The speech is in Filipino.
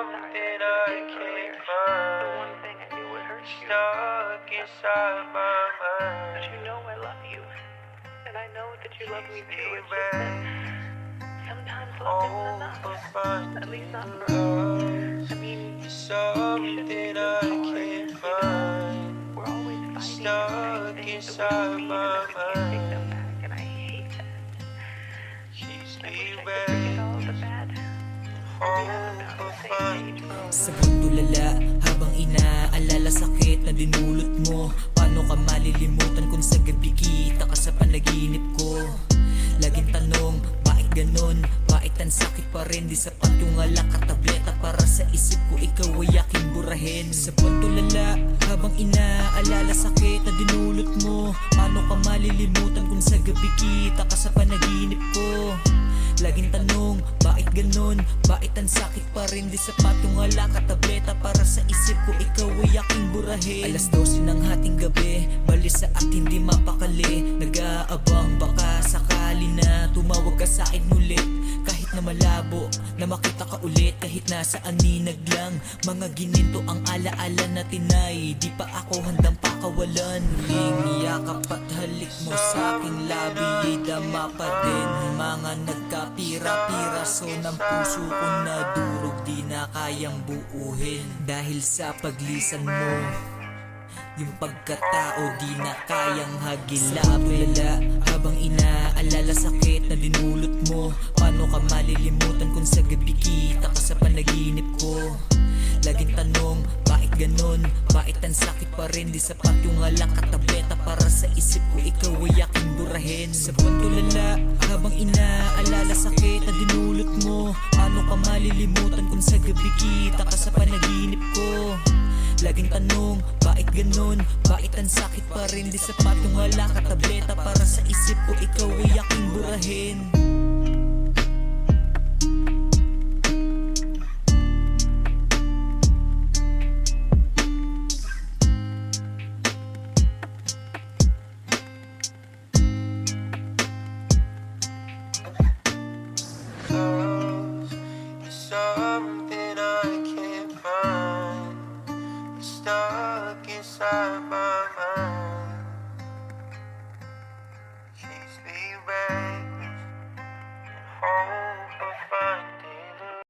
something I can't find, stuck inside my mind. But you know I love you, and I know that you love me too. It's just that sometimes love isn't enough. At least not for us. I mean, Something I can't find, we're always fighting stuck and things inside that we my mean, and I can't take them back, and I hate that. keeps I me wish I could back forget all of the bad. home On for the same fun. page, bro. Sa tulala habang inaalala sakit na dinulot mo. Paano ka malilimutan kung sa gabi kita ka sa panaginip ko? Laging tanong, bakit ganon? Bakit ang sakit pa rin? Di sapat yung alak at tableta para sa isip ko ikaw ay aking burahin. Sa tulala habang inaalala sakit na dinulot mo. Paano ka malilimutan kung sa gabi kita ka sa panaginip ko? Laging tanong, bakit ganon? Bakit ang sakit pa rin? Di sapat yung alak at tableta para sa isip ko ikaw ay aking burahin. Alas 12 ng hating gabi, balis sa akin di mapakali. Nag-aabang baka sakali na tumawag ka sa akin ulit. Kahit na malabo, na makita ka ulit. Kahit nasa aninag lang, mga gininto ang alaala natin ay di pa ako handang pakawalan. Muling yakap at halik mo sa aking labi, dama pa din mga nagkapira-piraso ng puso ko na durog, di na kayang buuhin. Dahil sa paglisan mo, yung pagkatao di na kayang hagilapin. Habang inaalala sakit na dinulot mo, paano ka malilimutan kung sa gabi kita ka sa panaginip ko? Laging tanong, bakit ganon? Bakit ang sakit pa rin? Di sapat yung alak at tableta para sa isip ko ikaw ay aking burahin. Sa tulala habang inaalala sakit na dinulot mo, paano ka malilimutan kung sa gabi kita ka sa panaginip ko? Laging tanong, bakit ganon? Bakit ang sakit pa rin? Di sapat yung alak at tableta para sa isip ko ikaw ay aking burahin.